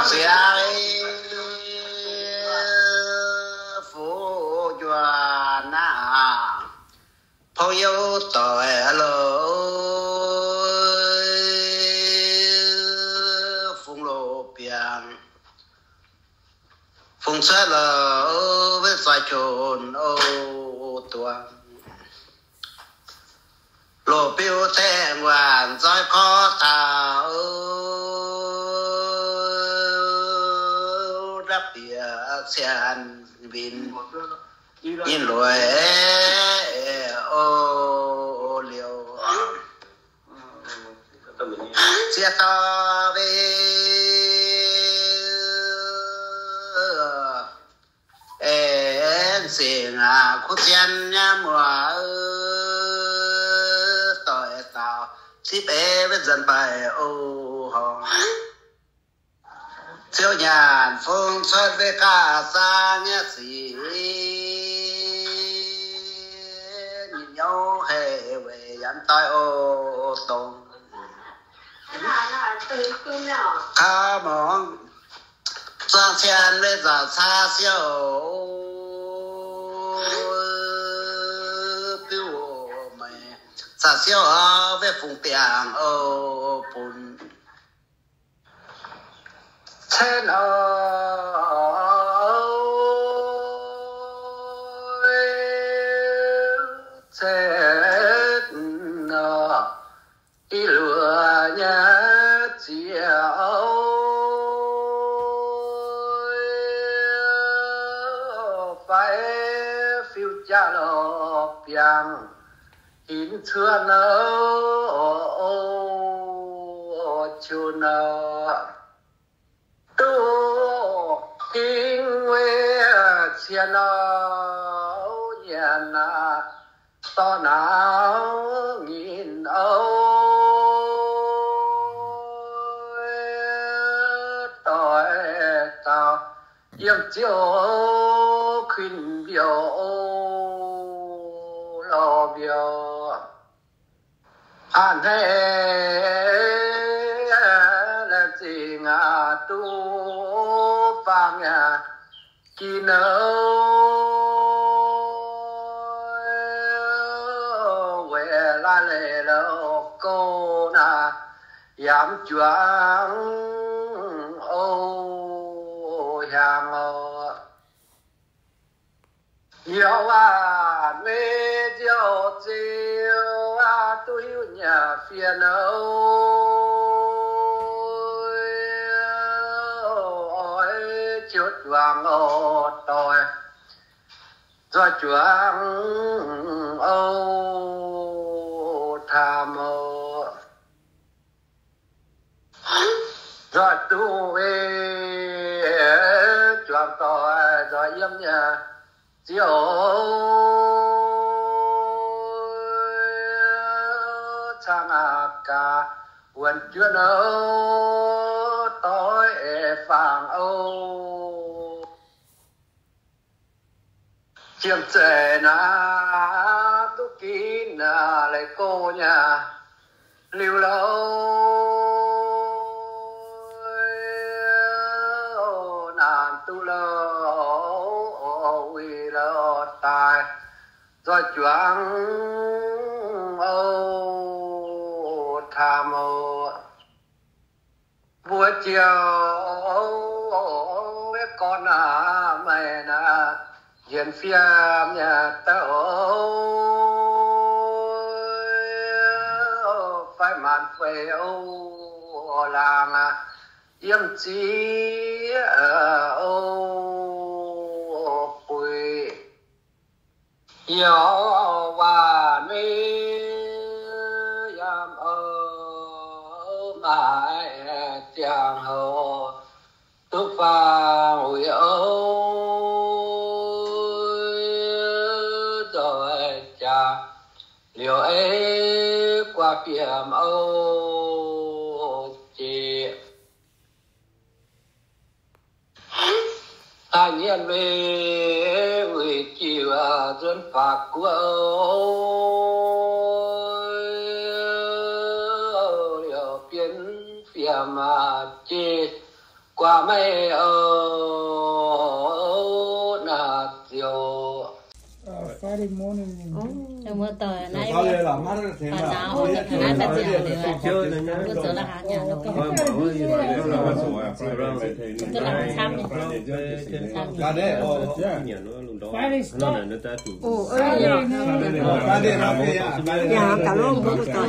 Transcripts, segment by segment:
xe phố chùa na phô yêu tội lỡ phung lộ biển phung sát lỡ với phải trồn ô tuần lộ biểu thế ngoan roi khó thảo đắp địa sen vin nhìn lối ô liều chia to về em xin khúc chân nha mùa tội tạo ship bé với dân bài ô hồng siêu nhàn phong xuân với cả xa nhé xì nhìn nhau hề về dán tay ô tông khá mong sang chen với giả xa siêu biểu mày xa siêu với phùng tiền ô bùn trên đi lừa nhà chiều phải phiêu cha lọ piang in thưa nấu chôn tu kinh quê chiên áo nhà na to nào nghìn âu tội tao yếm chiếu khinh biểu lo biểu an thế là gì ngà tu vàng nhà kỳ nấu về la lệ lâu cô na yếm choáng ô hàng yêu mê diệu diệu tôi yêu nhà phiền ôi chuột vàng ô tôi do choáng ô tham ô do tu về choáng tôi do yếm nhà diệu sang cả quần chuyên tối phàng âu chiêm trẻ na tu kín na lại cô nhà lưu lâu nàn tu lâu uy lâu tài do choáng âu tham âu buổi chiều với con mày na diện phiêm nhà tao phải màn phê âu làng yếm chí âu quỳ yêu và mi yam mãi chàng hồ tu pha hủy rồi cha liệu ấy qua biển âu chị hai nhiên về người chiều dân phạt của liệu biến phiền mà chị qua mây nà diều Friday morning. Trong mưa tờ này Sao đây là mắt thế mà. nào hai ta chỉ để chơi này nhá. Cứ giờ là hàng nhà nó có. Tức là xăm đi. Cái đấy Friday stop. Nhà cả luôn có được rồi.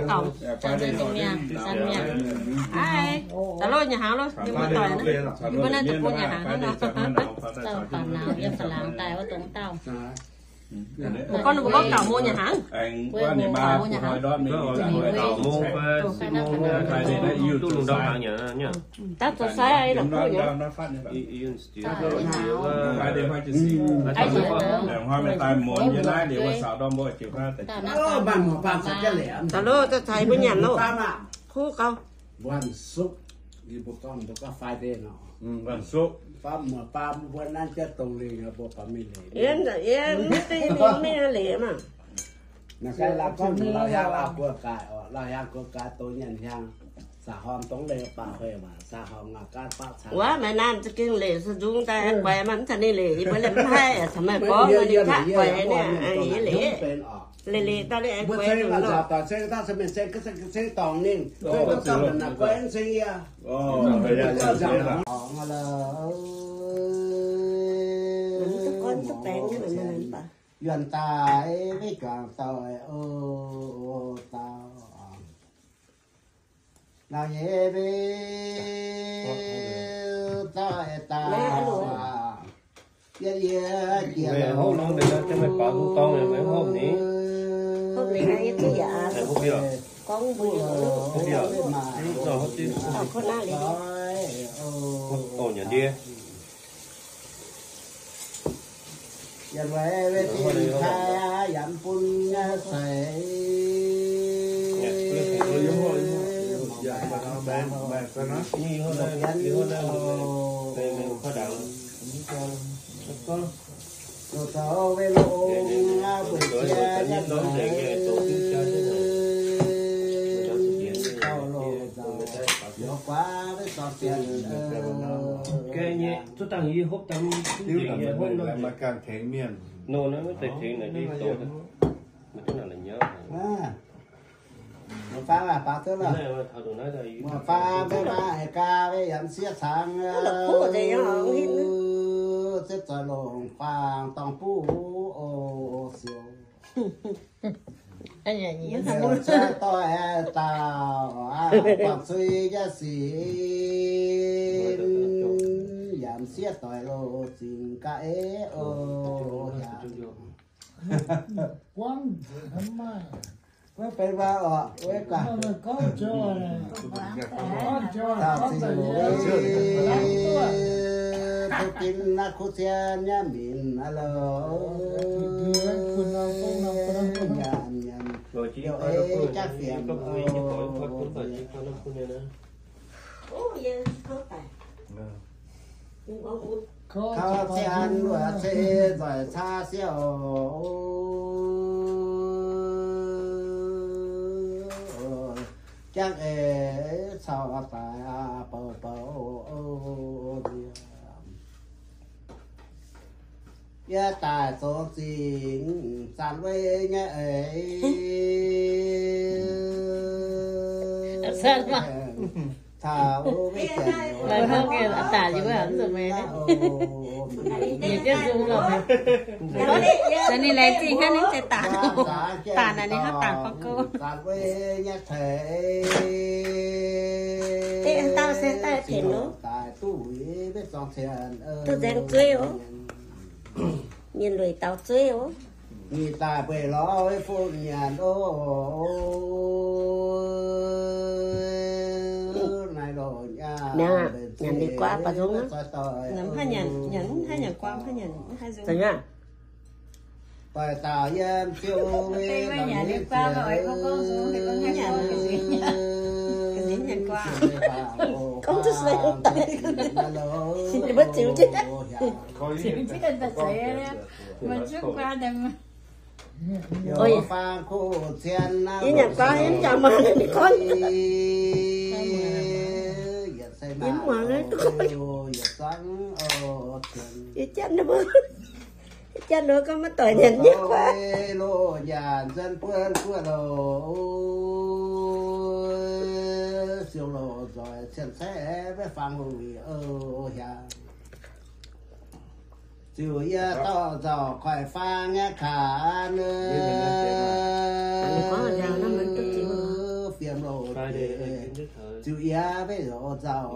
Cổng. Cho nên trong nhà, săn nhà. Ai? Cả luôn nhà hàng luôn. Nhưng mà tỏi nữa. Nhưng mà nên tập nhà hàng nó. Tao tao nào dân tao làm tài ở tụng tao. Một con có cả mua nhà hàng. Anh qua này ba hồi đó mình mua cái này nó yêu tu lùng đông hàng nhá. Tao cho sai ai là cô nhá. Nó phát như vậy. Cái đấy hoa chỉ xí. Để hoa mình tài muốn như này để qua xào đom bội chịu ra. Bạn sẽ cái lẻ. Tao lô tao thấy bên nhà lô. Khu câu.วันศุกร์อยู่บุกต้องบุกก็ Friday เนาะ Vâng số. ป้าหมอป้าวันนั้นจะตรงนี้ครับบ่ป้าไม่เลย Yên rồi yên,ไม่เหลวอ่ะ นะใครรับก็เราอยากรับกลัวกายเราอยากกลัวกายตัวยันยังสาหอมต้องเลยป่าเฮมาสาหอมงาการป้าชา Quá mẹ namจะกินเหลวสะดุ้งแต่แกมันทันนี่เหลวไปเล่นไพ่ทำไมป้อมาดิทักแกเนี่ยไอ้เหลว เป็นออก เหลวตอนนี้ไอ้ เมื่อ แก ใช้ อยู่ มา เนาะ จับต่อใช้ถ้าสมัยใช้ก็ใช้ตองนิ่งก็ต้องเป็นนักแกงเสีย Bây giờก็จับ là ของอะไร Tức con tức bèn như này mình bà. Duyên tài với càng tội ô tao nào nhé với tội tao yên yên về hôm nó để cho mày bảo tu con này mấy hôm ní. Không lấy hai cái dạ. Không biết à? Con bùi Không biết à? Lúc nào hết chứ? Tao không nói lấy. Ồ nhận đi. Yên với tiền khai dặn phun sấy Như hôm nay về mình có đạo. Con. Rồi tao về lộn buổi chia nhắc quá với toàn tiền Cái nhẹ chút tăng gì hốt tăng Tiêu là mình mà càng thèm miền. nô nó mới tài chuyện này đi tổ mà cái nào là nhớ một pha là pha tức là này mà thằng tụi nó đây một pha với ba ca với dặn xiết sang xếp cho lồng phàng tòng phu ô siêu Anh nhà nhí thằng muốn chơi tôi tao quảng suy giá xí giảm xiết tôi lô xin cái ô Quang hâm mai. với bên ba ở với cả Có cho này. Có cho. tao xin tôi tin là khu xe nhà mình alo rồi chỉ Điều có ấy nó chắc phiền có vui nhưng có chỉ có nó vui nữa Ủa giờ không phải. Nhưng con út. Khao xe ăn và xe rồi xa xeo chắc sao tại bầu bầu ya tài số xin san với nhé ấy San mà. thảo với chèn Lời hơn kia là tả gì với hắn rồi mẹ đấy. Nhìn cái dung rồi. Cho nên lấy gì khác đến sẽ tả đâu. Tả này đến hát tả có cô. san với nhé thể Thế tao sẽ tay thèm nó. tại tuổi biết dọn tiền Tôi dành chơi hả? Nhìn rồi tao chơi hả? người ta về lo với phụ nhà đô này rồi nha Nhà đi qua bà Dung á. Nắm hai nhẫn quang hai nhẫn hai dung. Rồi nha. tại ta em chiêu với Cái nhà đi qua rồi không có xuống thì con hai nhẫn cái gì nhá. Cái gì nhẫn qua. Không chút giây không tay. Thì bất chịu chứ. Chỉ biết là thật sự mình trước qua đừng. Ôi pha khu tiền Với nhà qua em chào mà đi con. Yên chân nó bơ chân nó có mất tội nhận nhất quá lô nhà dân quân quân đồ siêu lộ rồi chân sẽ với phang hủy nhà chiều ya to giò khỏi pha nghe khả nữa phiền lộ chiều ya với giò giò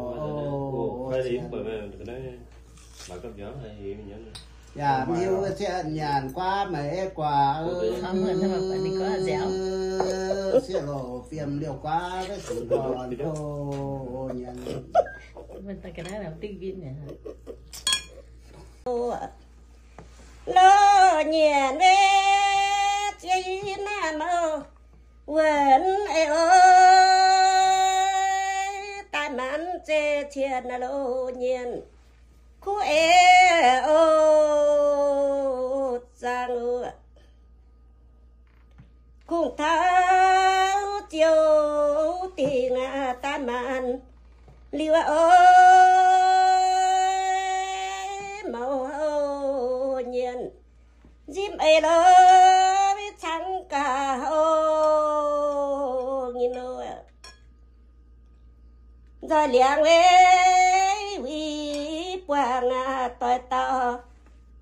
dạ miêu chuyện nhàn qua mấy quả xia lộ phiền liều quá với sự còn ô nhận mình ta cái đó là tiếng viên này hả lo nhện ê chi nam ơ quên ê ơi tai mắn chê thiên là lo nhện khu ê ô giang ơ cùng thao chiều tình tai mắn liêu ơi màu nhiên dìm ấy lo biết trắng cả ô nhìn rồi rồi liang ấy vì quang tỏi to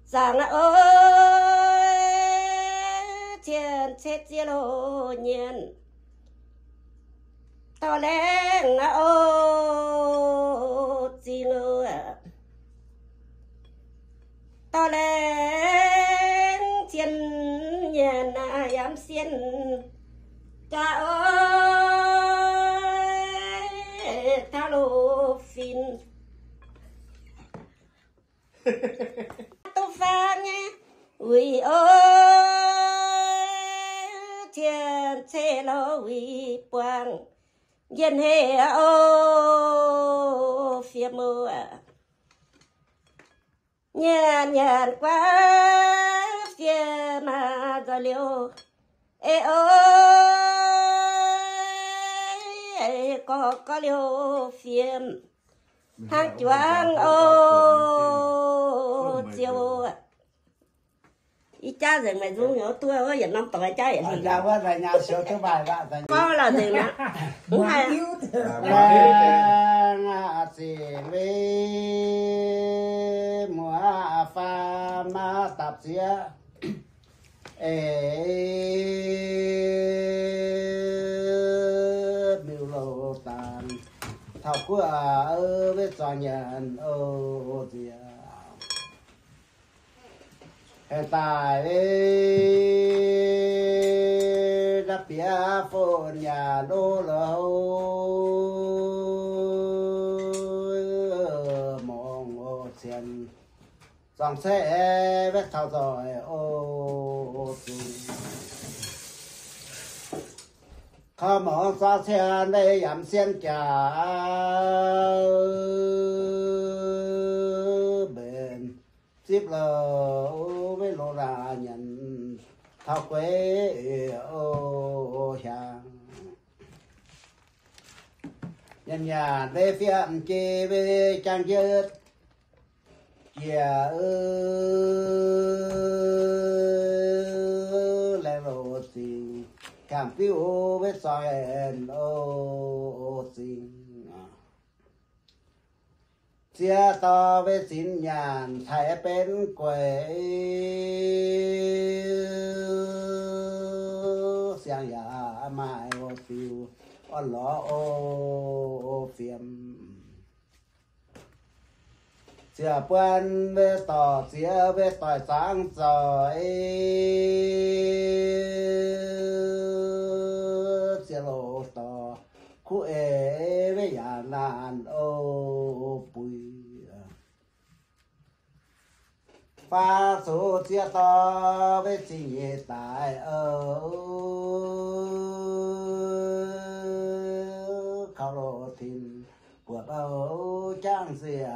rằng ơi trên chết chia lô nhiên to lên ô gì nữa to lên trên nhà na yam xiên cha ơi ta lô phin tôi pha nghe ui ơi thiên thế lo ui quang dân hệ ô phía mưa nhàn nhàn quá phía mà ra liều ê ơi có liều phiêm hàng choáng ô chiều ý cha rằng mày dung nhỏ tôi ơi giờ năm tuổi cha vậy thì ra với nhà sửa thứ bài bạn có là gì nữa cũng hay gì với mùa pha ma tập xía biểu lộ tàn thảo của với trò nhận ô gì hiện tại đã bia phun nhà đô lâu mong ô xiên dòng xe vết thao rồi ô khó mong xa xe đây giảm xiên trả bền tiếp lờ với lô ra nhận thao quế ô hàng nhân nhà để phiền chê về trang dứt chia lẽ lộ tình cảm phiêu với soi ô tình chia to với xin nhàn thay bên quê xiang ya mai ô phiêu ô lõ ô phiêm chia bên với tỏ chia với tỏi sáng rồi chia lộ tỏ khu ế với nhà nàn ô bùi pha số chia to với chị nhẹ tại khảo lộ thìn buộc trang xìa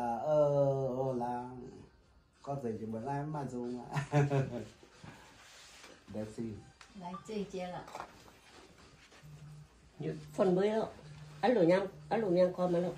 làng có gì chỉ muốn làm mà dùng để xin lại chơi chia là phần mới đó ăn lẩu nhang con mà lẩu